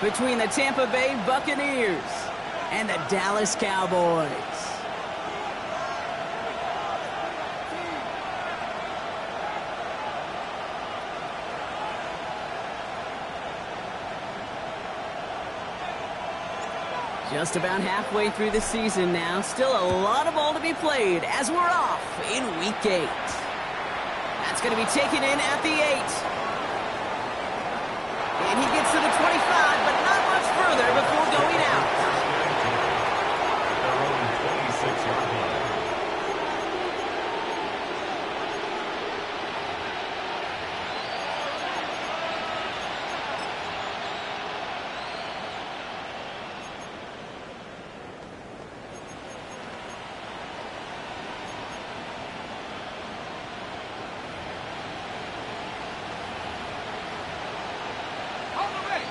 between the Tampa Bay Buccaneers and the Dallas Cowboys. Just about halfway through the season now. Still a lot of ball to be played as we're off in Week 8. That's going to be taken in at the 8. And he gets to the 25, but not much further before going out. Their own 26-yard line.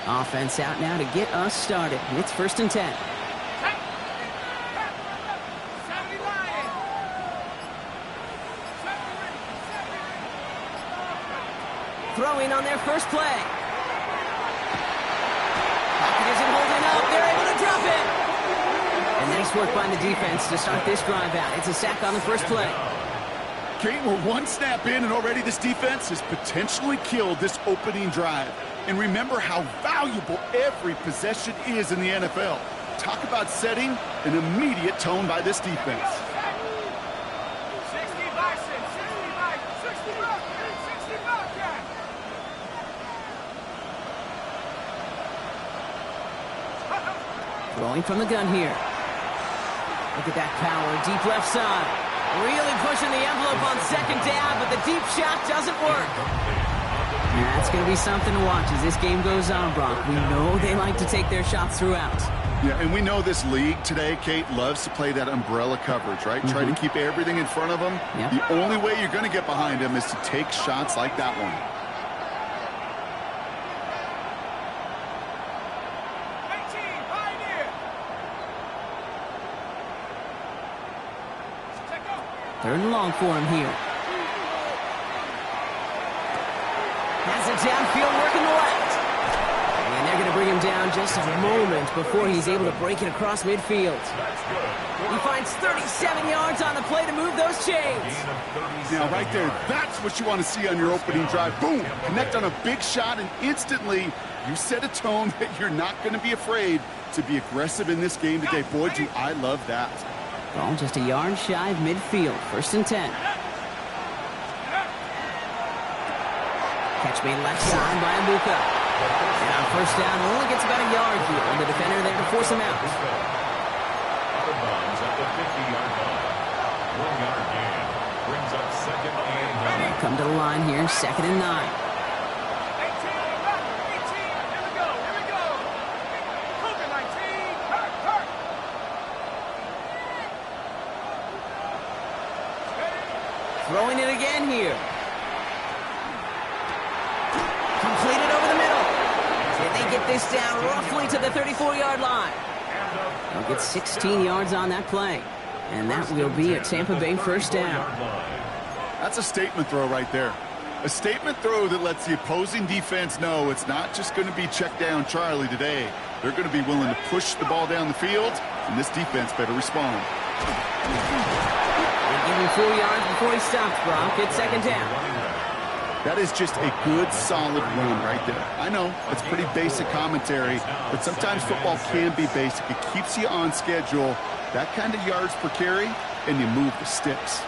Offense out now to get us started. It's 1st and 10. Throwing on their first play. Pocket isn't holding up. They're able to drop it. And nice work by the defense to start this drive out. It's a sack on the first play. Kate, we're one snap in, and already this defense has potentially killed this opening drive. And remember how valuable every possession is in the NFL. Talk about setting an immediate tone by this defense. Throwing from the gun here. Look at that power, deep left side. Really pushing the envelope on 2nd down, but the deep shot doesn't work. That's going to be something to watch as this game goes on, Brock. We know they like to take their shots throughout. Yeah, and we know this league today, Kate, loves to play that umbrella coverage, right? Try to keep everything in front of them. Yep. The only way you're going to get behind them is to take shots like that one. Third and long for him here. Has it downfield, working the left. And they're going to bring him down just a moment before he's able to break it across midfield. He finds 37 yards on the play to move those chains. Now, right there, that's what you want to see on your opening drive. Boom! Connect on a big shot, and instantly you set a tone that you're not going to be afraid to be aggressive in this game today. Boy, do I love that. Ball just a yard shy of midfield. 1st and 10. Catch made left side by Buccs. And on 1st down, only gets about a yard here. And the defender there to force him out. Out of bounds at the 50-yard line. 1-yard gain. Brings up 2nd and 9. Come to the line here. 2nd and 9. Throwing it again here. Completed over the middle. And they get this down roughly to the 34-yard line. They'll get 16 yards on that play. And that will be a Tampa Bay 1st down. That's a statement throw right there. A statement throw that lets the opposing defense know it's not just going to be check down Charlie today. They're going to be willing to push the ball down the field, and this defense better respond. Give him 4 yards before he stops, Brock. It's 2nd down. That is just a good, solid run right there. I know, it's pretty basic commentary, but sometimes football can be basic. It keeps you on schedule, that kind of yards per carry, and you move the sticks.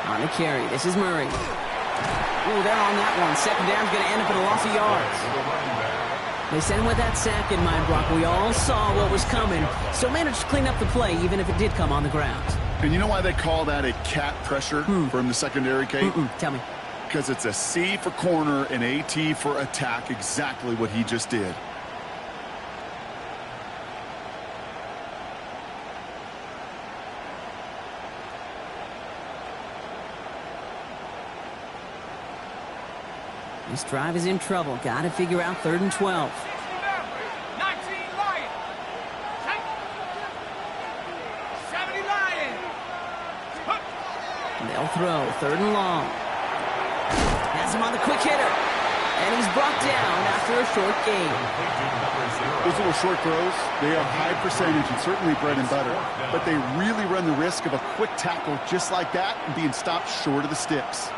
On the carry, this is Murray. Oh, they're on that one. 2nd down's going to end up in a loss of yards. They sent him with that sack in mind, Brock. We all saw what was coming, so managed to clean up the play, even if it did come on the ground. And you know why they call that a cat pressure from the secondary, Kate? Tell me. Because it's a C for corner and a T for attack, exactly what he just did. This drive is in trouble. Got to figure out 3rd and 12. They'll throw 3rd and long. has him on the quick hitter. And he's brought down after a short gain. Those little short throws, they are high percentage and certainly bread and butter. But they really run the risk of a quick tackle just like that and being stopped short of the sticks.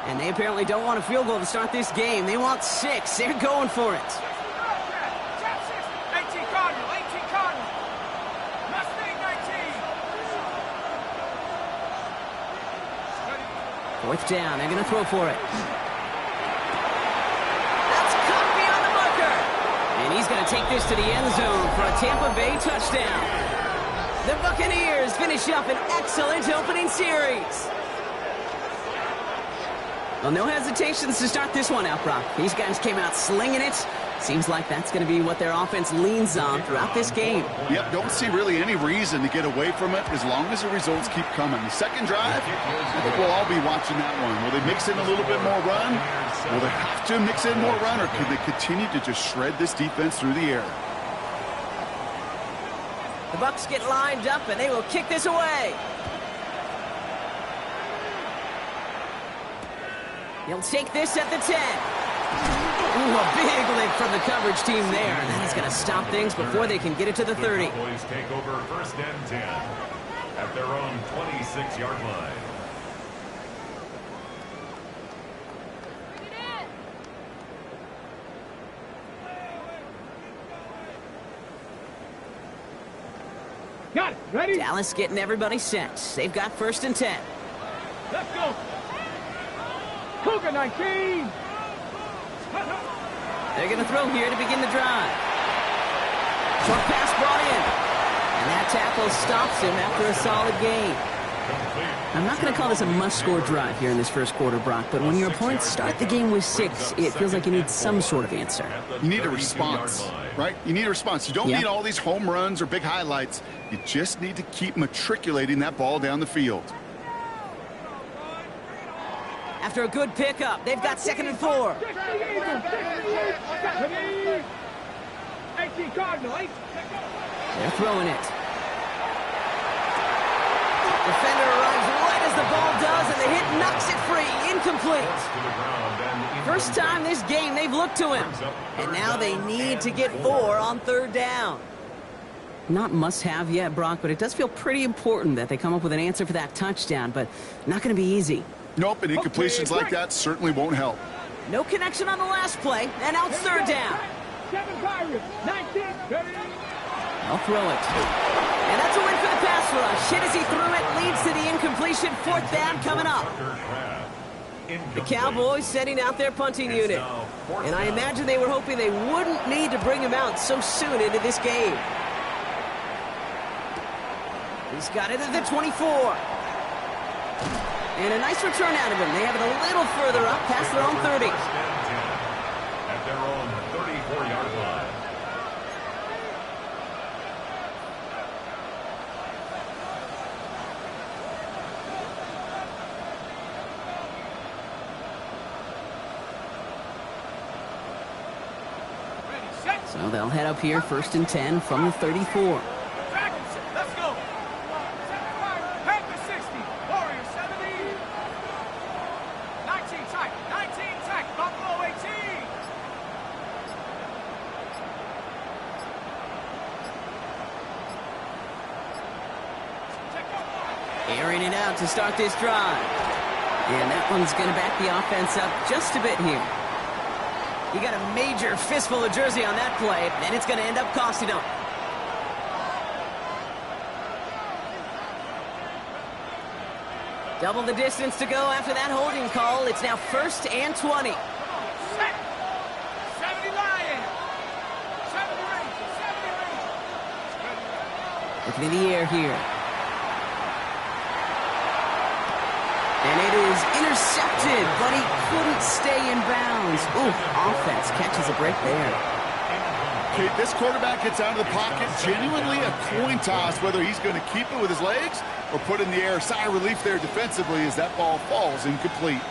And they apparently don't want a field goal to start this game. They want 6. They're going for it. 18 Cardinal, 18 Cardinal. Mustang 19. Fourth down. They're going to throw for it. That's caught beyond the marker. And he's going to take this to the end zone for a Tampa Bay touchdown. The Buccaneers finish up an excellent opening series. Well, no hesitations to start this one out, Brock. These guys came out slinging it. Seems like that's going to be what their offense leans on throughout this game. Yep, don't see really any reason to get away from it as long as the results keep coming. The second drive, I think we'll all be watching that one. Will they mix in a little bit more run? Will they have to mix in more run, or can they continue to just shred this defense through the air? The Bucks get lined up, and they will kick this away. He'll take this at the 10. Ooh, a big lick from the coverage team there. And that is going to stop things before they can get it to the 30. The Cowboys take over first and 10 at their own 26-yard line. Got it. Ready? Dallas getting everybody set. They've got first and 10. Let's go. Cougar 19. They're going to throw here to begin the drive. Short pass brought in. And that tackle stops him after a solid gain. I'm not going to call this a must-score drive here in this first quarter, Brock, but when your opponents start the game with 6, it feels like you need some sort of answer. You need a response, right? You need a response. You don't need all these home runs or big highlights. You just need to keep matriculating that ball down the field. After a good pickup, they've got second and 4. 18 Cardinal, 8. They're throwing it. Defender arrives right as the ball does, and the hit knocks it free. Incomplete. First time this game they've looked to him. And now they need to get 4 on third down. Not must-have yet, Brock, but it does feel pretty important that they come up with an answer for that touchdown, but not going to be easy. Nope, and incompletions like that certainly won't help. No connection on the last play, and now it's third down. 7 Pirates, 19. I'll throw it. And that's a win for the pass rush. Hit as he threw it, leads to the incompletion. Fourth down coming up. The Cowboys setting out their punting unit. And I imagine they were hoping they wouldn't need to bring him out so soon into this game. He's got it at the 24. And a nice return out of him. They have it a little further up past their own 30. At their own 34-yard line. Ready, set. So they'll head up here first and 10 from the 34. Dragons, let's go. 7 Pirates, Panther 60. Warriors 70. 19 tight, 19 tight. Buffalo 18. Airing it out to start this drive. And that one's going to back the offense up just a bit here. You got a major fistful of jersey on that play, and it's going to end up costing them. Double the distance to go after that holding call. It's now first and 20. Set. 70 Lions. 70 Rangers. 70 Rangers. Looking in the air here. And it is intercepted, but he couldn't stay in bounds. Ooh, offense catches a break there. Okay, this quarterback gets out of the pocket, genuinely a coin toss whether he's going to keep it with his legs or put in the air. Sigh of relief there defensively as that ball falls incomplete.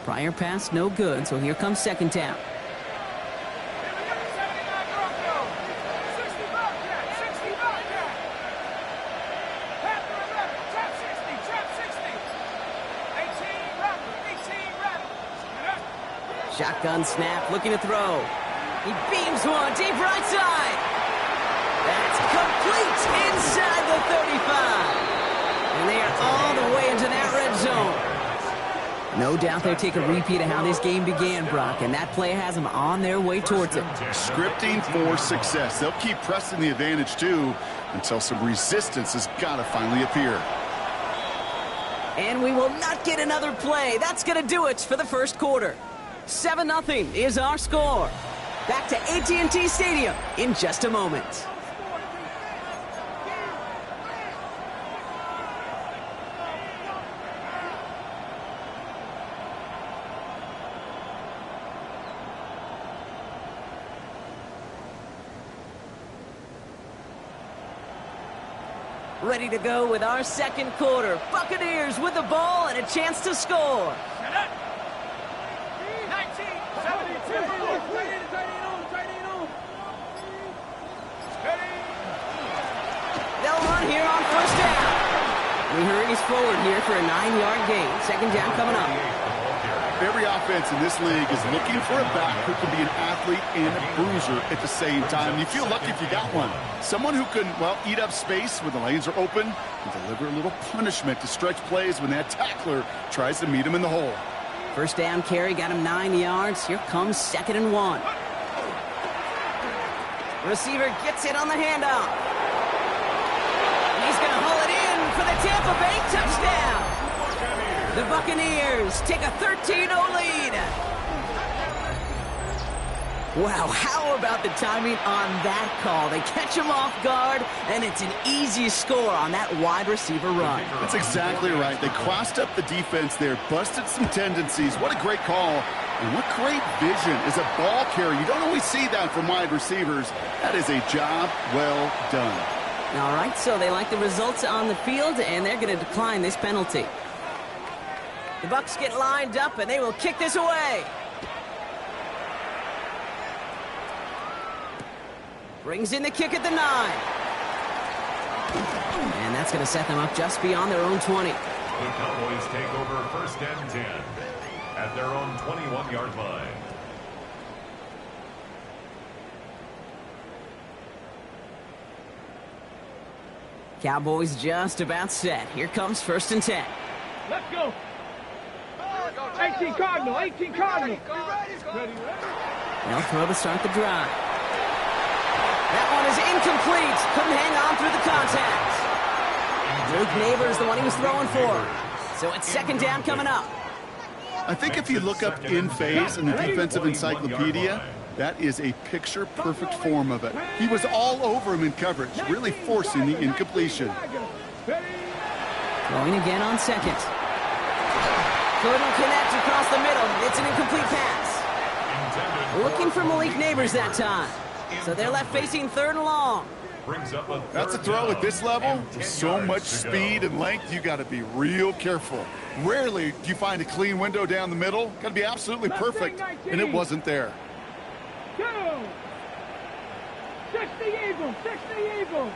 Prior pass, no good, so here comes second down. Shotgun snap, looking to throw. He beams one, deep right side. That's complete inside the 35. And they are all the way into that red zone. No doubt they'll take a repeat of how this game began, Brock, and that play has them on their way towards it. Scripting for success. They'll keep pressing the advantage, too, until some resistance has got to finally appear. And we will not get another play. That's going to do it for the first quarter. 7-0 is our score. Back to AT&T Stadium in just a moment. Ready to go with our second quarter. Buccaneers with the ball and a chance to score. 19, 72. They'll run here on first down. He hurries forward here for a 9-yard gain. Second down coming up. Every offense in this league is looking for a back who can be an athlete and a bruiser at the same time. You feel lucky if you got one. Someone who can, well, eat up space when the lanes are open and deliver a little punishment to stretch plays when that tackler tries to meet him in the hole. First down carry, got him 9 yards. Here comes 2nd and 1. Receiver gets it on the handoff. He's going to haul it in for the Tampa Bay touchdown. The Buccaneers take a 13-0 lead. Wow, how about the timing on that call? They catch him off guard, and it's an easy score on that wide receiver run. That's exactly right. They crossed up the defense there, busted some tendencies. What a great call, and what great vision as a ball carrier. You don't always see that from wide receivers. That is a job well done. All right, so they like the results on the field, and they're going to decline this penalty. The Bucks get lined up, and they will kick this away. Brings in the kick at the 9. And that's going to set them up just beyond their own 20. The Cowboys take over 1st and 10 at their own 21-yard line. Cowboys just about set. Here comes 1st and 10. Let's go. 18 Cardinal, 18 Cardinal. Ready. They'll throw to start the drive. That one is incomplete. Couldn't hang on through the contact. Luke Neighbors, the one he was throwing for. So it's 2nd down coming up. I think if you look up in phase in the defensive encyclopedia, that is a picture-perfect form of it. He was all over him in coverage, really forcing the incompletion. Throwing again on 2nd. Couldn't connect across the middle. It's an incomplete pass. Looking for Malik Neighbors that time. So they're left facing 3rd and long. That's a throw at this level. With so much speed and length, you got to be real careful. Rarely do you find a clean window down the middle. Got to be absolutely perfect, and it wasn't there. 60 Eagles, 60 Eagles.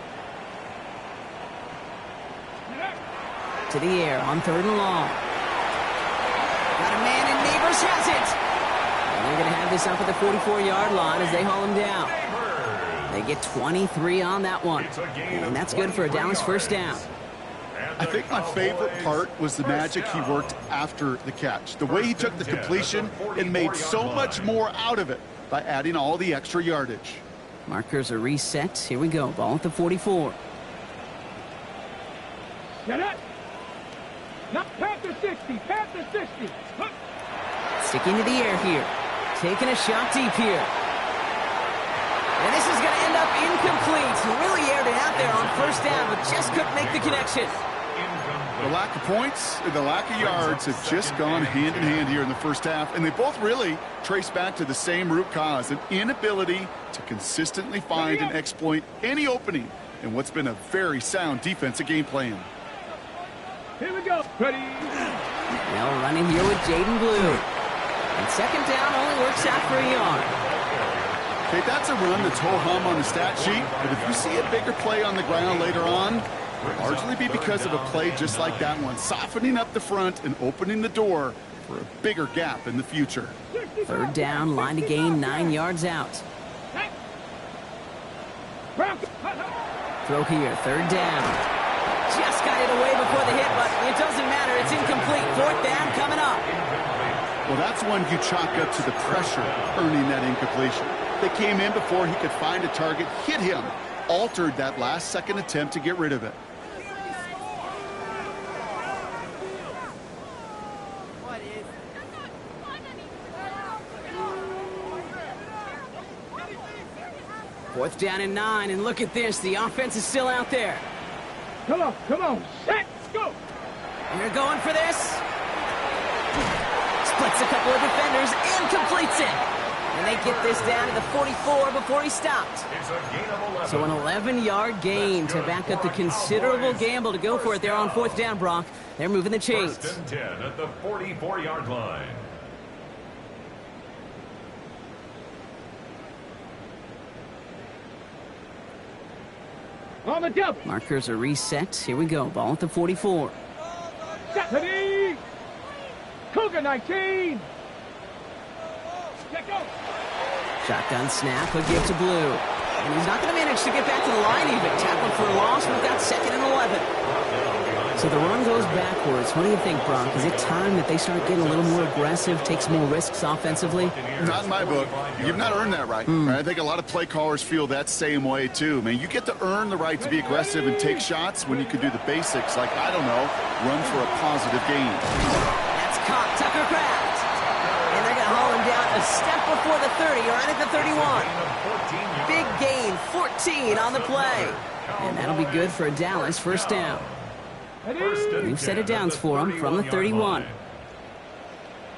To the air on 3rd and long. Got a man, and Neighbors has it. And they're going to have this up at the 44-yard line as they haul him down. They get 23 on that one. And that's good for a Dallas 1st down. I think my favorite part was the magic he worked after the catch. The way he took the completion and made so much more out of it by adding all the extra yardage. Markers are reset. Here we go. Ball at the 44. Get it. Not Panther 60. Panther 60. Look. Sticking to the air here. Taking a shot deep here. And this is going to end up incomplete. He really aired it out there on 1st down, but just couldn't make the connection. The lack of points and the lack of yards have just gone hand in hand here in the 1st half, and they both really trace back to the same root cause, an inability to consistently find and exploit any opening in what's been a very sound defensive game plan. Here we go. Ready. Now running here with Jaden Blue. And 2nd down only works out for a yard. Okay, that's a run that's ho-hum on the stat sheet, but if you see a bigger play on the ground later on, it'll largely be because of a play just like that one, softening up the front and opening the door for a bigger gap in the future. Third down, line to gain, 9 yards out. Throw here, third down. Just got it away before the hit, but it doesn't matter. It's incomplete. Fourth down coming up. Well, that's one you chalk up to the pressure earning that incompletion. They came in before he could find a target, hit him, altered that last-second attempt to get rid of it. Fourth down and 9, and look at this. The offense is still out there. Come on, set, go. They're going for this. Splits a couple of defenders and completes it. And they get this down to the 44 before he stopped. It's a gain of 11. So an 11-yard gain to back up the considerable gamble to go for it there on fourth down, Brock. They're moving the chains. First and 10 at the 44-yard line. On the double. Markers are reset. Here we go. Ball at the 44. Stephanie. Cougar 19. Check go. Shotgun snap. A give to Blue. And he's not going to manage to get back to the line even. Tackled for a loss. We've got second and 11. So the run goes backwards. What do you think, Brock? Is it time that they start getting a little more aggressive, take some more risks offensively? Not in my book. You've not earned that right. I think a lot of play callers feel that same way, too. Man, you get to earn the right to be aggressive and take shots when you could do the basics, like, I don't know, run for a positive gain. That's caught. Tucker Kraft. And they're going to haul him down a step before the 30, right at the 31. Big gain, 14 on the play. And that'll be good for a Dallas first down. We've set it downs for him from the 31.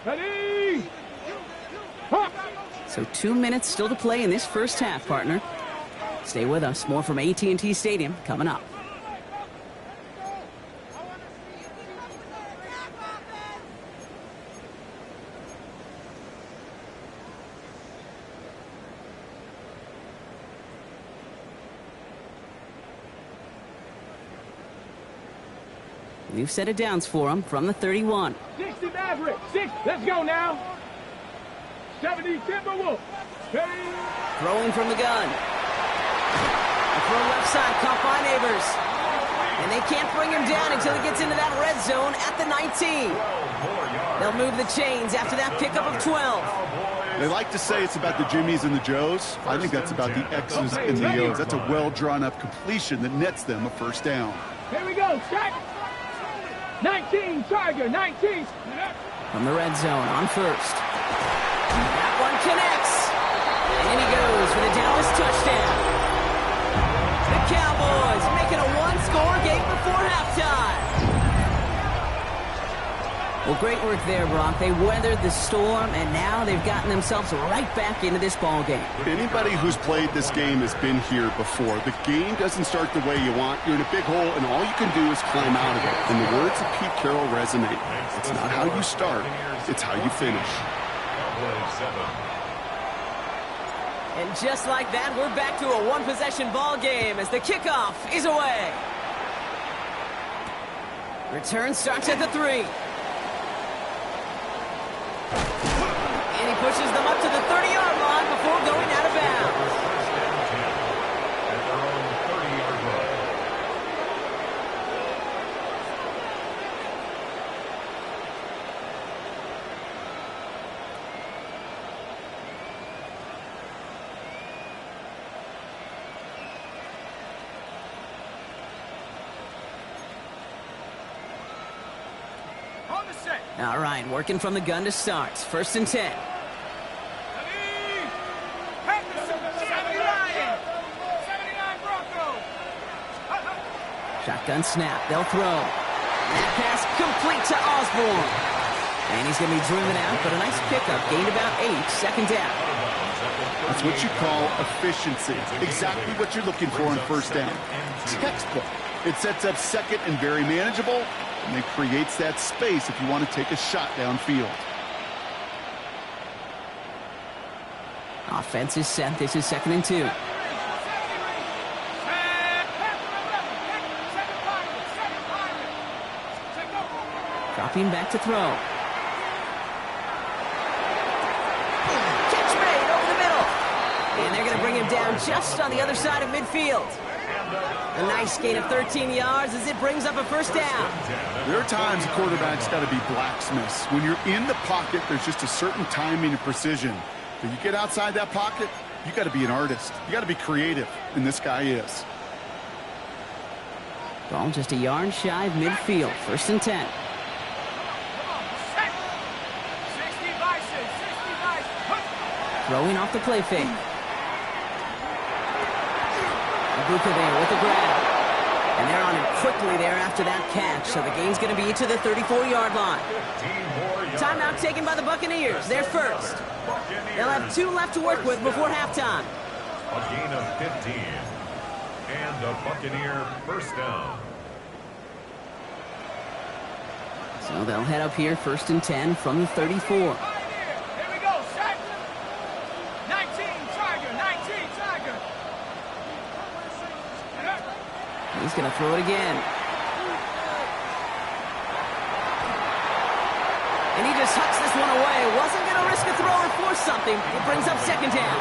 Ready. So 2 minutes still to play in this first half, partner. Stay with us. More from AT&T Stadium coming up. We've set it downs for him from the 31. 60 Maverick. 6. Let's go now. 70 Timberwolf. Ready. Throwing from the gun. A throw left side, caught by Neighbors. And they can't bring him down until he gets into that red zone at the 19. They'll move the chains after that pickup of 12. They like to say it's about the Jimmies and the Joes. I think that's about the X's and the O's. That's a well-drawn-up completion that nets them a first down. Here we go. Strike. 19, Tiger, 19. From the red zone on first. That one connects. And he goes for the Dallas touchdown. The Cowboys making a one-score game before halftime. Well, great work there, Brock. They weathered the storm, and now they've gotten themselves right back into this ball game. Anybody who's played this game has been here before. The game doesn't start the way you want. You're in a big hole, and all you can do is climb out of it. And the words of Pete Carroll resonate. It's not how you start, it's how you finish. And just like that, we're back to a one-possession ball game as the kickoff is away. Return starts at the 3. And he pushes them up to the 30-yard line before going out of bounds. At their own 30-yard line. On the set. All right, working from the gun to start. First and 10. Shotgun snap. They'll throw. That pass complete to Osborne. And he's going to be driven out, but a nice pickup. Gained about 8. Second down. That's what you call efficiency. Exactly what you're looking for on first down. Textbook. It sets up second and very manageable, and it creates that space if you want to take a shot downfield. Offense is set. This is second and 2. Dropping back to throw. going to bring him down just on the other side of midfield. A nice gain of 13 yards as it brings up a first down. There are times a quarterback's got to be blacksmiths. When you're in the pocket, there's just a certain timing and precision. But you get outside that pocket, you got to be an artist. You got to be creative, and this guy is. Ball just a yard shy of midfield. First and 10. Throwing off the play fake. Buccs there with the grab. And they're on him quickly there after that catch. So the gain's going to be to the 34-yard line. Timeout taken by the Buccaneers. They're first. They'll have 2 left to work with before halftime. A gain of 15. And a Buccaneer first down. So they'll head up here first and 10 from the 34. Here we go, set. 19, Tiger, 19, Tiger. He's going to throw it again. And he just hucks this one away. Wasn't going to risk a throw or force something. It brings up second down.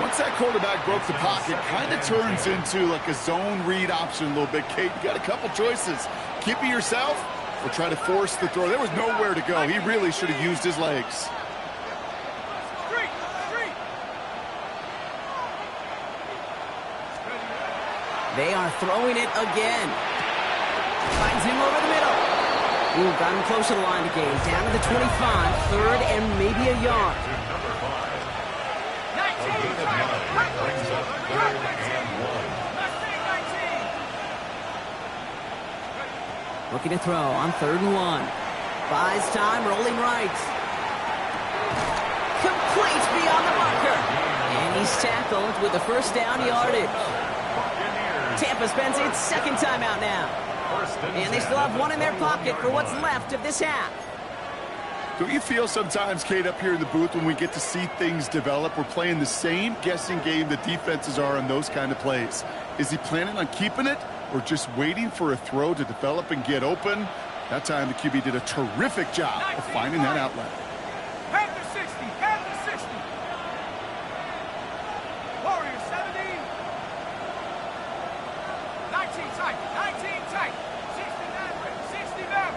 Once that quarterback broke the pocket, kind of turns into like a zone read option a little bit. Kate, you got a couple choices. Keep it yourself or try to force the throw. There was nowhere to go. He really should have used his legs. They are throwing it again. Finds him over the middle. Ooh, got him close to the line to gain. Down to the 25. Third and maybe a yard. Number 5. A gain of 9 brings up 3rd and 1. Looking to throw on 3rd and 1. Buys time, rolling right. Complete beyond the marker. And he's tackled with the first down yardage. Tampa spends its second timeout now. And they still have 1 in their pocket for what's left of this half. Don't you feel sometimes, Kate, up here in the booth when we get to see things develop, we're playing the same guessing game that defenses are on those kind of plays? Is he planning on keeping it or just waiting for a throw to develop and get open? That time the QB did a terrific job of finding that outlet. Panther 60, Panther 60. Warrior 70. 19 tight, 19 tight. 69, 69.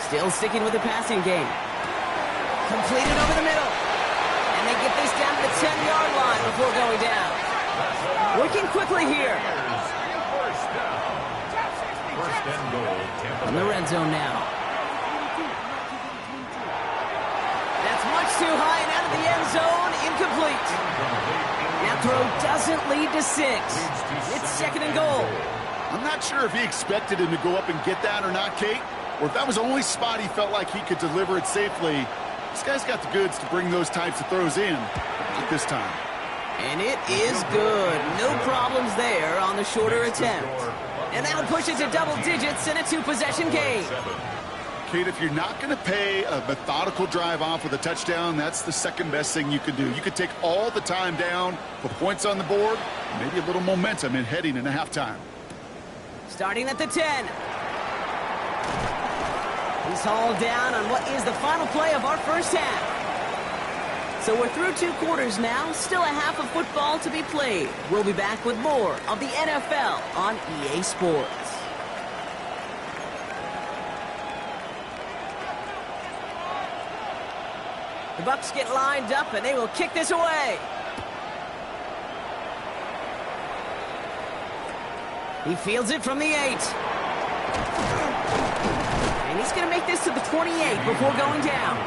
Still sticking with the passing game. Completed over the middle. And they get this down to the 10-yard line before going down. Working quickly here. First and goal, Tampa In the red zone now. That's much too high and out of the end zone. Incomplete. That throw doesn't lead to 6. It's 2nd and goal. I'm not sure if he expected him to go up and get that or not, Kate, or if that was the only spot he felt like he could deliver it safely. This guy's got the goods to bring those types of throws in at this time. And it is good. No problems there on the shorter attempt. And that'll push it to double digits in a 2-possession game. Kate, if you're not going to pay a methodical drive off with a touchdown, that's the second best thing you can do. You could take all the time down, put points on the board, maybe a little momentum in heading into halftime. Starting at the 10. He's hauled down on what is the final play of our first half. So we're through 2 quarters now, still a half of football to be played. We'll be back with more of the NFL on EA Sports. The Bucks get lined up and they will kick this away. He fields it from the 8. And he's going to make this to the 28 before going down.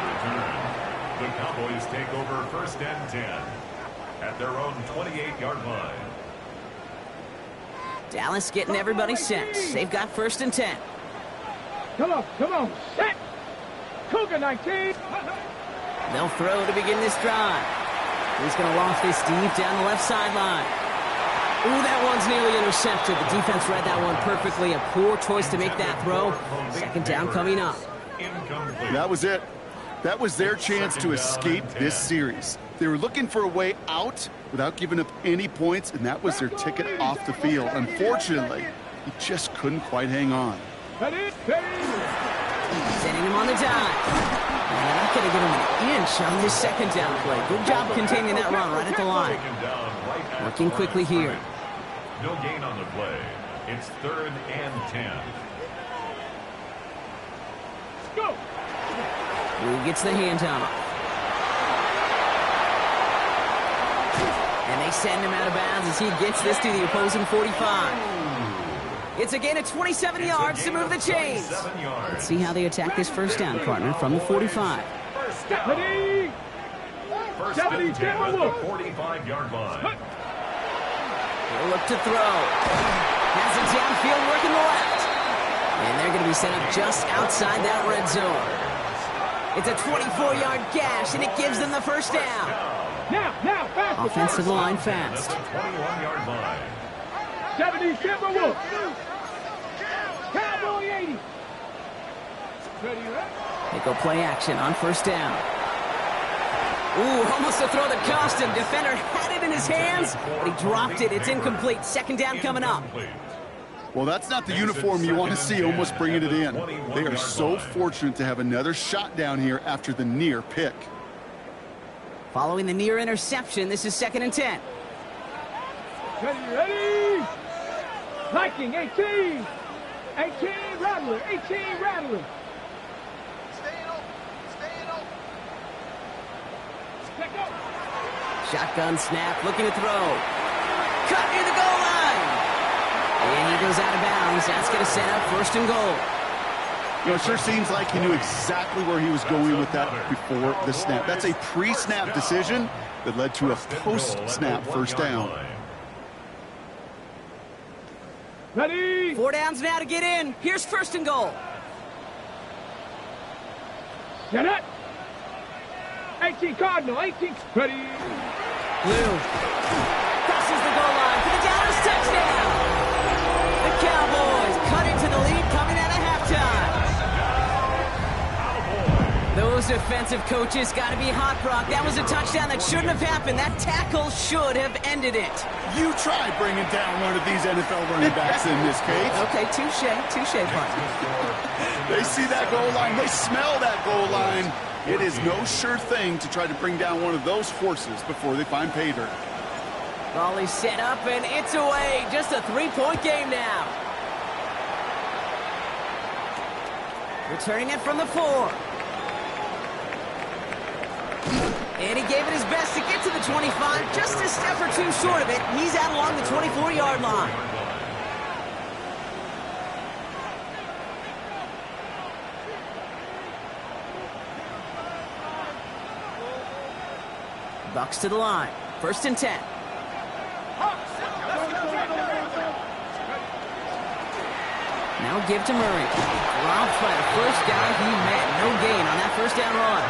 The Cowboys take over first and 10 at their own 28-yard line. Dallas getting everybody set. They've got first and 10. Come on, set. Cougar 19. They'll throw to begin this drive. He's going to loft this deep down the left sideline. Ooh, that one's nearly intercepted. The defense read that one perfectly. A poor choice to make that throw. Second down coming up. That was it. That was their chance to escape this series. They were looking for a way out without giving up any points, and that was their ticket off the field. Unfortunately, he just couldn't quite hang on. Sending him on the dive. And they're not going to give him an inch on this second down play. Good job containing that run right at the line. Working quickly here. No gain on the play. It's 3rd and 10. Go. Who gets the handoff? And they send him out of bounds as he gets this to the opposing 45. It's a gain of 27 yards to move the chains. Let's see how they attack this first down, partner, from the 45. First and 10 at the 45-yard line. He'll look to throw. Has it downfield working the left. And they're going to be set up just outside that red zone. It's a 24-yard gash, and it gives them the first down. Now, fast. Offense to the line fast. 21-yard line. 70, Timberwolves. Cowboy 80. Ready, They go play action on first down. Ooh, almost a throw that cost him. Defender had it in his hands, but he dropped it. It's incomplete. Second down coming up. Well, that's not the uniform you want to see almost bringing it in. They are so fortunate to have another shot down here after the near pick. Following the near interception, this is 2nd and 10. Ready. Viking 18. 18 Rattler. 18 Rattler. Shotgun snap, looking to throw. Cut near the goal line. And he goes out of bounds. That's going to set up 1st and goal. You know, it sure seems like he knew exactly where he was going with that before the snap. That's a pre-snap decision that led to a post-snap first down. Ready. 4 downs now to get in. Here's 1st and goal. Get it. 18 Cardinal. 18. Ready. Blue crosses the goal line for the Dallas touchdown. The Cowboys cut into the lead coming out of halftime. Those defensive coaches got to be hot, Brock. That was a touchdown that shouldn't have happened. That tackle should have ended it. You try bringing down one of these NFL running backs in this case. Okay, touche, partner. They see that goal line. They smell that goal line. It is no sure thing to try to bring down one of those horses before they find pay dirt. Ball is set up, and it's away. Just a 3-point game now. Returning it from the 4. And he gave it his best to get to the 25. Just a step or two short of it. He's out along the 24-yard line. Bucks to the line. 1st and 10. Now give to Murray. Dropped by the first guy he met. No gain on that first down run.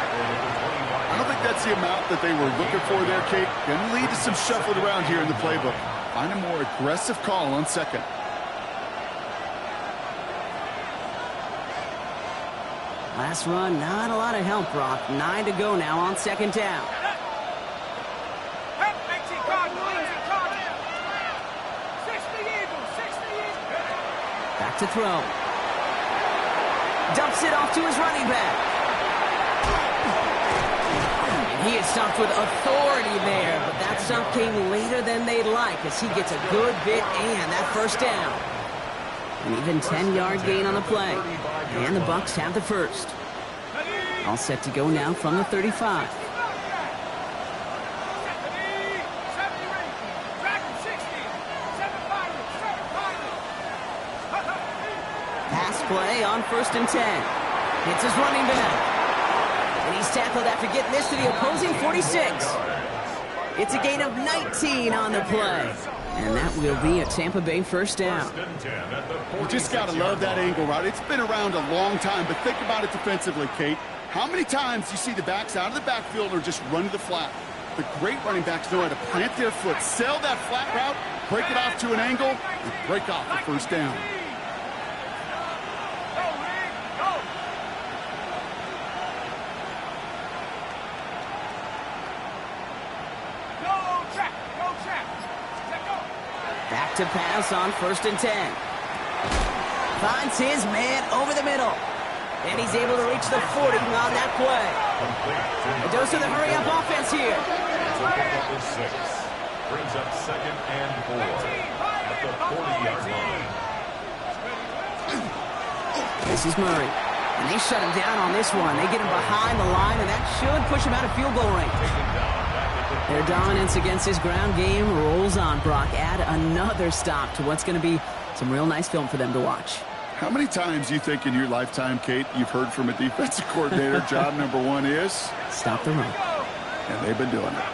I don't think that's the amount that they were looking for there, Kate. Going to lead to some shuffling around here in the playbook. Find a more aggressive call on 2nd. Last run, not a lot of help, Brock. 9 to go now on 2nd down. Back to throw. Dumps it off to his running back. And he is stopped with authority there, but that stop came later than they'd like as he gets a good bit and that first down. An even 10-yard gain on the play. And the Bucks have the first. All set to go now from the 35. Pass play on 1st and 10. Hits his running back. And he's tackled after getting this to the opposing 46. It's a gain of 19 on the play. And that will be a Tampa Bay first down. You just got to love that angle, right? It's been around a long time, but think about it defensively, Kate. How many times do you see the backs out of the backfield or just run to the flat? The great running backs know how to plant their foot, sell that flat route, break it off to an angle, and break off the first down. Back to pass on 1st and 10. Finds his man over the middle. And he's able to reach the 40 on that play. A dose of the hurry-up offense here. It's a pickup of 6. Brings up 2nd and 4 at the 40-yard line. This is Murray. And they shut him down on this one. They get him behind the line, and that should push him out of field goal range. Their dominance against his ground game rolls on, Brock. Add another stop to what's going to be some real nice film for them to watch. How many times do you think in your lifetime, Kate, you've heard from a defensive coordinator, job number 1 is? Stop the run. And they've been doing it.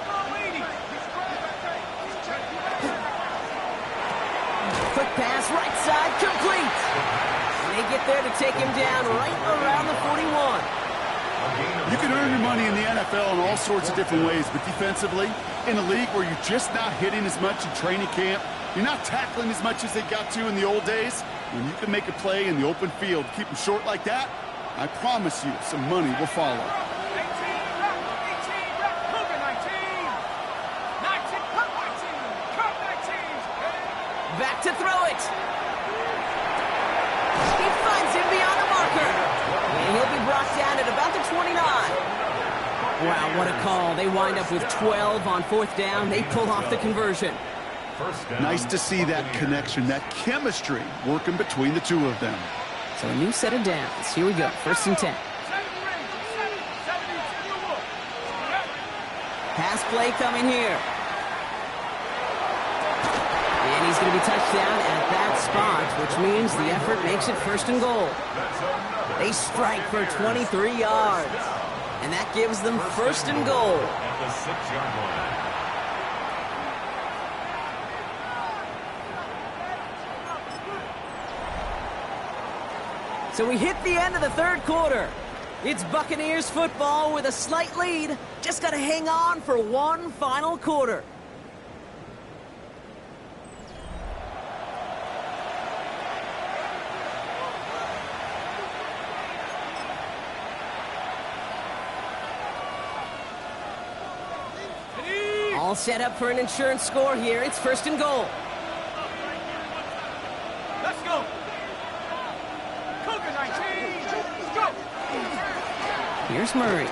Quick pass, right side, complete. And they get there to take him down right around the 41. You can earn your money in the NFL in all sorts of different ways, but defensively, in a league where you're just not hitting as much in training camp, you're not tackling as much as they got to in the old days, when you can make a play in the open field, keep them short like that, I promise you some money will follow. 18, 19, Cougar 19. 19, cut 19. Cut 19. Back to throw it. He finds him beyond the marker. And he'll be brought down at about the 29. Wow, what a call. They wind up with 12 on 4th down. They pull off the conversion. Nice to see that connection, that chemistry working between the two of them. So a new set of downs. Here we go, 1st and 10. Pass play coming here. And he's going to be touched down at that spot, which means the effort makes it 1st and goal. They strike for 23 yards. And that gives them 1st and goal. At the 6-yard line. So we hit the end of the 3rd quarter. It's Buccaneers football with a slight lead. Just got to hang on for one final quarter. All set up for an insurance score here. It's 1st and goal. Let's go. Cougar 19. Let's go. Here's Murray.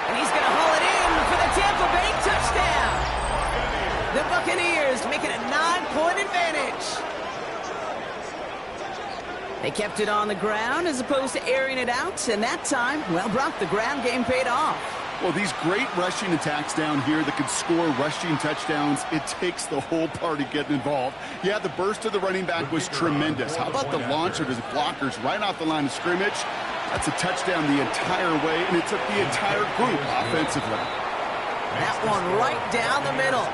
And he's going to haul it in for the Tampa Bay touchdown. The Buccaneers make it a 9-point advantage. They kept it on the ground as opposed to airing it out. And that time, well, Brock, the ground game paid off. Well, these great rushing attacks down here that can score rushing touchdowns, it takes the whole party getting involved. Yeah, the burst of the running back was tremendous. How about the launch of his blockers right off the line of scrimmage? That's a touchdown the entire way, and it took the entire group offensively. That one right down the middle.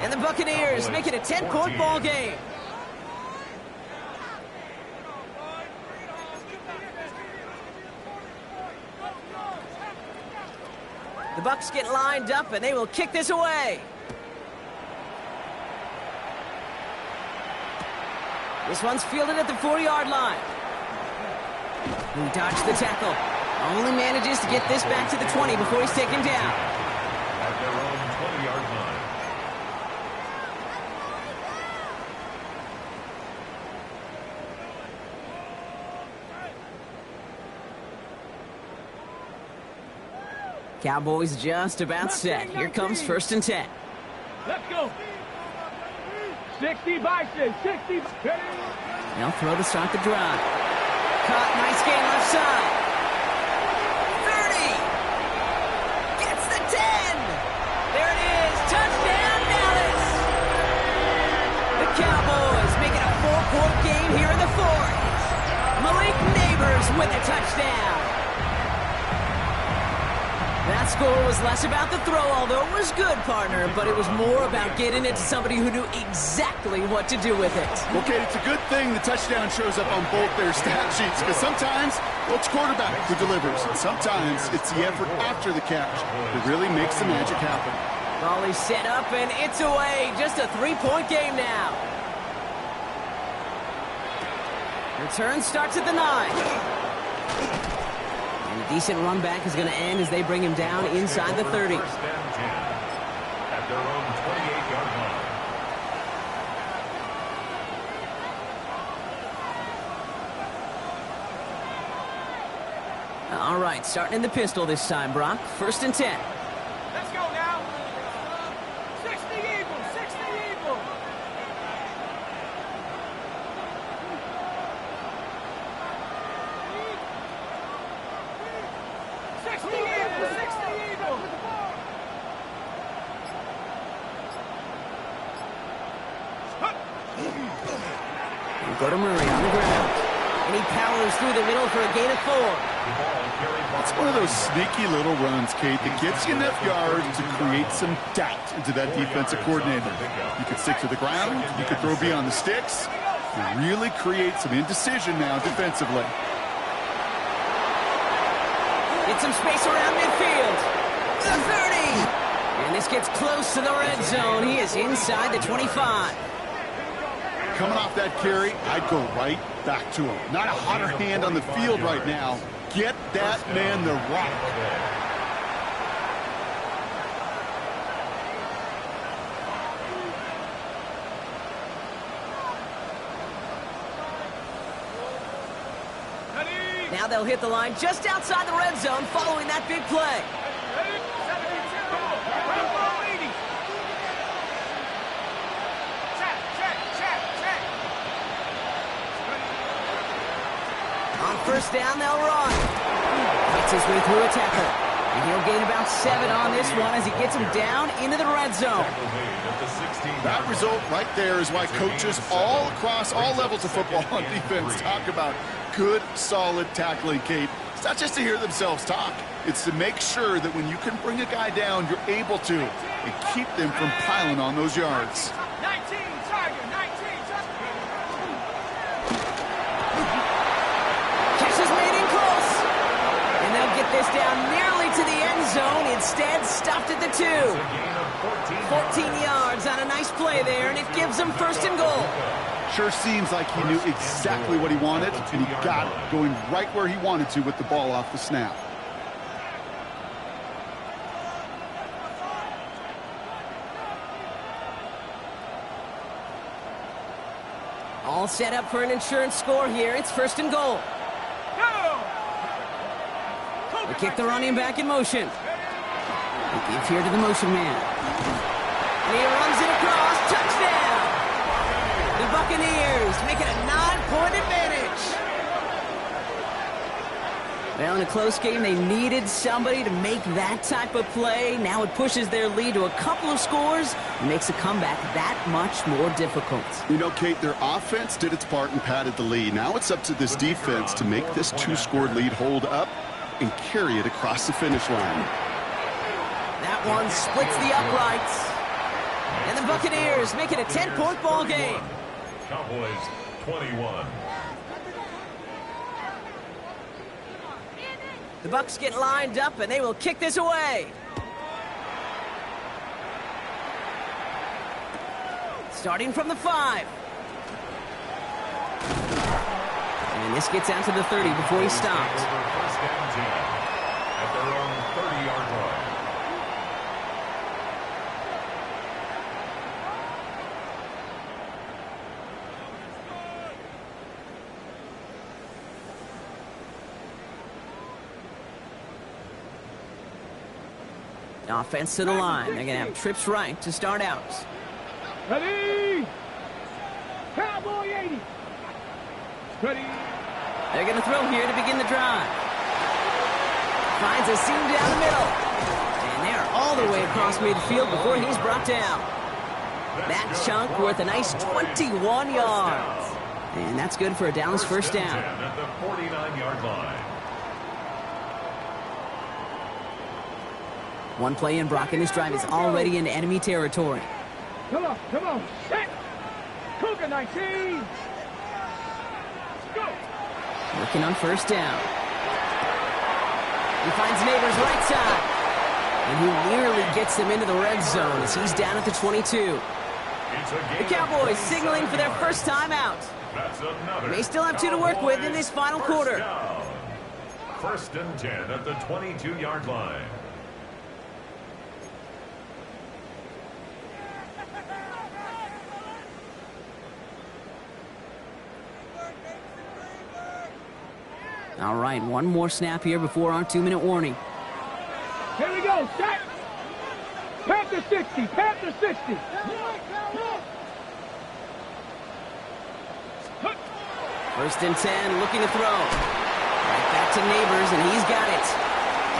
And the Buccaneers make it a 10-point ball game. The Bucks get lined up, and they will kick this away. This one's fielded at the 40-yard line. He dodged the tackle. Only manages to get this back to the 20 before he's taken down. At their own 20-yard line. Cowboys just about set. Here comes 1st and 10. Let's go. 60 Bison. 60. They'll throw to start the drive. Caught, nice gain left side. 30. Gets the 10. There it is. Touchdown, Dallas. The Cowboys make it a 4-point game here in the 4th. Malik Neighbors with a touchdown. That score was less about the throw, although it was good, partner, but it was more about getting it to somebody who knew exactly what to do with it. Okay, it's a good thing the touchdown shows up on both their stat sheets, because sometimes, well, it's quarterback who delivers, and sometimes it's the effort after the catch that really makes the magic happen. Ball is set up, and it's away. Just a 3-point game now. Return starts at the 9. And a decent run back is going to end as they bring him down inside the 30. 1st and 10 at their own 28-yard line. All right, starting in the pistol this time, Brock. 1st and 10. Let's go now. 60 Eagles, 60 Eagles. 60 Eagles, 60 Eagles. We'll go to Murray on the ground. And he powers through the middle for a gain of 4. It's one of those sneaky little runs, Kate, that gets you enough yards to create some doubt into that defensive coordinator. You could stick to the ground. You could throw beyond the sticks. You really create some indecision now defensively. Get some space around midfield. The 30. And this gets close to the red zone. He is inside the 25. Coming off that carry, I'd go right back to him. Not a hotter hand on the field right now. Get that man the rock. Now they'll hit the line just outside the red zone following that big play. Ready? 72. Ground ball 80. Check, check, check, check. On 1st down, they'll run. Fights his way through a tackle. And he'll gain about 7 on this one as he gets him down into the red zone. That result right there is why coaches all across all levels of football on defense talk about good, solid tackling, Kate. It's not just to hear themselves talk. It's to make sure that when you can bring a guy down, you're able to, and keep them from piling on those yards. 19, Tiger, 19, Catch is made in close. And they'll get this down nearly to the end zone. Instead, stopped at the 2. 14 yards on a nice play there, and it gives them 1st and goal. Sure seems like he knew exactly what he wanted, and he got it, going right where he wanted to with the ball off the snap. All set up for an insurance score here. It's 1st and goal. go! They kick the running back in motion. They give here to the motion man. And he runs it across. Touchdown! The Buccaneers make it a 9-point advantage. Well, in a close game, they needed somebody to make that type of play. Now it pushes their lead to a couple of scores and makes a comeback that much more difficult. You know, Kate, their offense did its part and padded the lead. Now it's up to this defense to make this 2-score lead hold up and carry it across the finish line. That one splits the uprights. And the Buccaneers make it a 10-point ball game. Cowboys 21. The Bucks get lined up, and they will kick this away. Starting from the 5. And this gets out to the 30 before he stops. First down 10 at their own 30-yard line. Offense to the line. They're going to have trips right to start out. Ready? Cowboy 80. Ready? They're going to throw here to begin the drive. Finds a seam down the middle. And they're all the way across midfield before he's brought down. That chunk worth a nice 21 yards. And that's good for a Dallas first down. At the 49-yard line. One play in, Brock, and this drive is already in enemy territory. Come on, come on. Set. Cougar 19. Go. Working on first down. He finds Neighbors right side. And he nearly gets them into the red zone as he's down at the 22. The Cowboys signaling for their first time out. They still have 2 to work with in this final quarter. Down. 1st and 10 at the 22-yard line. All right, one more snap here before our 2-minute warning. Here we go, set. Panther 60, Panther 60. First and 10, looking to throw. Right back to Neighbors, and he's got it.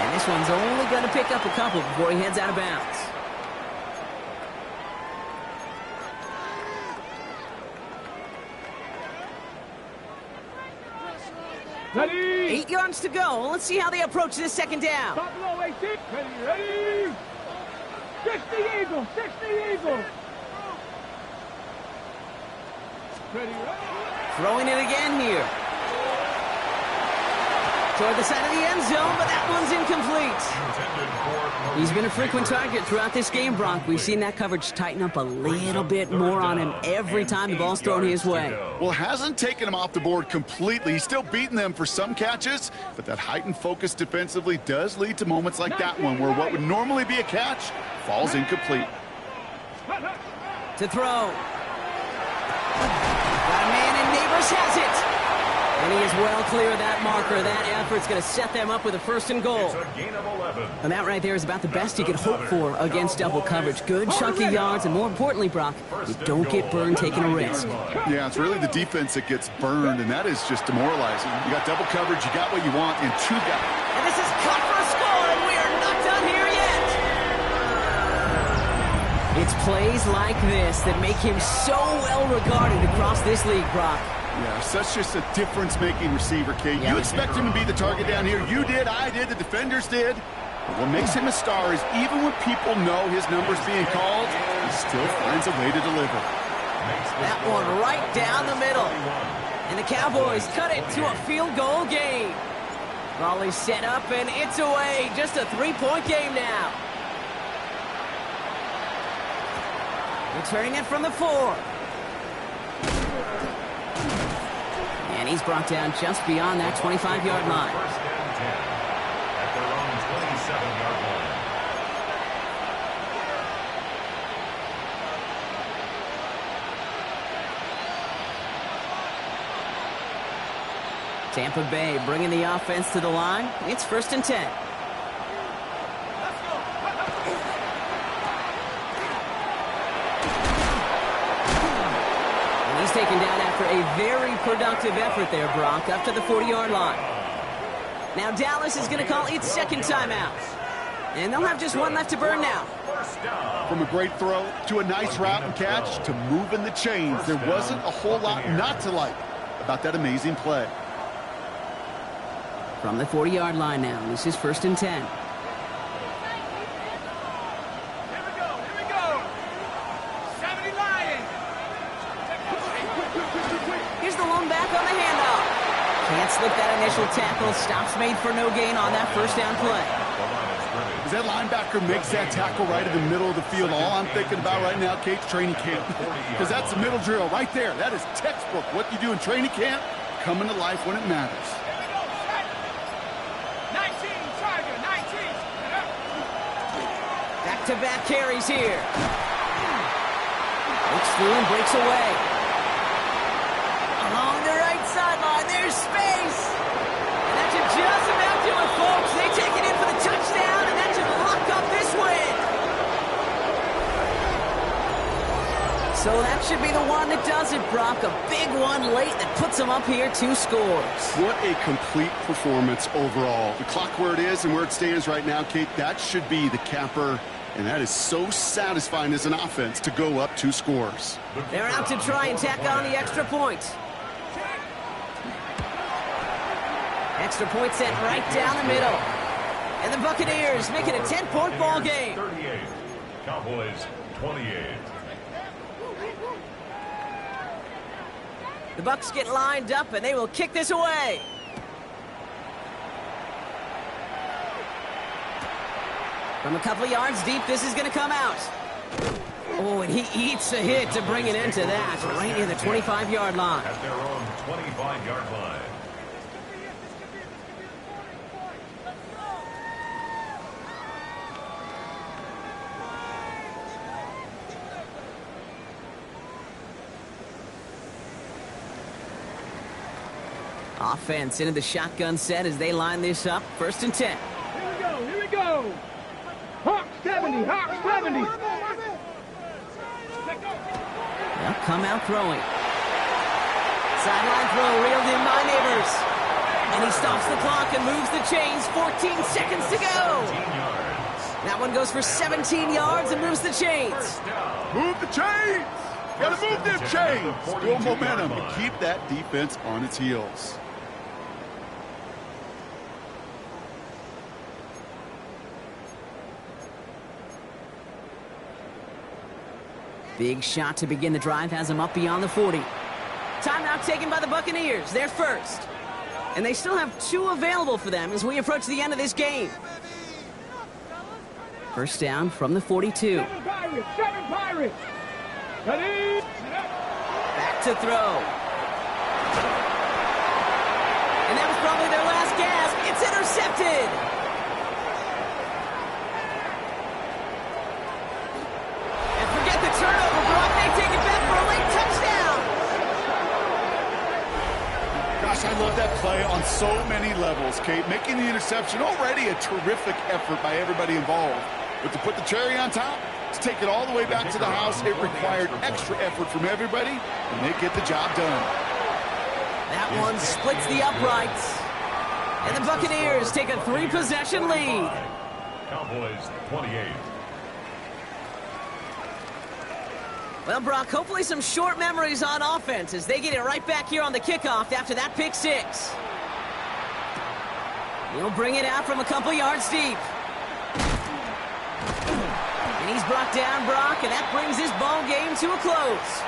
And this one's only going to pick up a couple before he heads out of bounds. Ready. 8 yards to go. Let's see how they approach this second down. Top below 18. Ready. 60 Eagles, 60 Eagles. Ready. Throwing it again here. Toward the side of the end zone, but that one's incomplete. He's been a frequent target throughout this game, Brock. We've seen that coverage tighten up a little bit more on him every time the ball's thrown his way. Well, hasn't taken him off the board completely. He's still beating them for some catches, but that heightened focus defensively does lead to moments like that one where what would normally be a catch falls incomplete. To throw. Got a man, and Neighbors has it. And he is well clear of that marker. That effort's going to set them up with a first and goal. And that right there is about the best you could hope for against double coverage. Good chunky yards, and more importantly, Brock, you don't get burned taking a risk. Yeah, it's really the defense that gets burned, and that is just demoralizing. You got double coverage, you got what you want, and 2 guys. And this is cut for a score, and we are not done here yet. It's plays like this that make him so well regarded across this league, Brock. Yeah, such just a difference-making receiver, Kate. You expect him to be the target down here. You did, I did, the defenders did. But what makes him a star is even when people know his number's being called, he still finds a way to deliver. That one right down the middle. And the Cowboys cut it to a field goal game. Raleigh's set up, and it's away. Just a 3-point game now. Returning it from the 4. And he's brought down just beyond that 25-yard line. First and 10 at their own 27-yard line. Tampa Bay bringing the offense to the line. It's first and 10. He's taken down after a very productive effort there, Brock, up to the 40-yard line. Now Dallas is going to call its second timeout. And they'll have just one left to burn now. From a great throw to a nice route and catch to moving the chains, there wasn't a whole lot not to like about that amazing play. From the 40-yard line now, this is first and 10. Can't slip that initial tackle. Stops made for no gain on that first down play. As that linebacker makes that tackle right in the middle of the field, all I'm thinking about right now, Kate's training camp. Because that's the middle drill right there. That is textbook. What you do in training camp, coming to life when it matters. 19, Tiger, 19. Back-to-back carries here. Breaks through and breaks away. Along the right sideline, there's space. And that should just about do it, folks. They take it in for the touchdown, and that should lock up this win. So that should be the one that does it, Brock. A big one late that puts them up here 2 scores. What a complete performance overall. The clock where it is and where it stands right now, Kate, that should be the capper. And that is so satisfying as an offense to go up 2 scores. They're out to try and tack on the extra point. Extra point set right down the middle. And the Buccaneers make it a 10-point ball game. 38. Cowboys 28. The Bucks get lined up, and they will kick this away. From a couple of yards deep, this is going to come out. Oh, and he eats a hit to bring it into that, right near the 25-yard line. At their own 25-yard line. Offense into the shotgun set as they line this up. 1st and 10. Here we go. Hawk 70, Hawk 70. They'll come out throwing. Sideline throw reeled in by Neighbors. And he stops the clock and moves the chains. 14 seconds to go. That one goes for 17 yards and moves the chains. Move the chains! Gotta move them chains! Build momentum and keep that defense on its heels. Big shot to begin the drive has them up beyond the 40. Timeout taken by the Buccaneers. They're first. And they still have 2 available for them as we approach the end of this game. 1st down from the 42. 7 Pirates. Ready? Back to throw. And that was probably their last gasp. It's intercepted. And forget the turnover, Brock. They take it back for a late touchdown. Gosh, I love that play on so many levels, Kate. Making the interception, already a terrific effort by everybody involved. But to put the cherry on top, to take it all the way back to the house, it required extra effort from everybody, and they get the job done. That one splits the uprights. And the Buccaneers take a 3-possession lead. Cowboys 28. Well, Brock, hopefully some short memories on offense as they get it right back here on the kickoff after that pick 6. He'll bring it out from a couple yards deep. And he's brought down, Brock, and that brings this ball game to a close.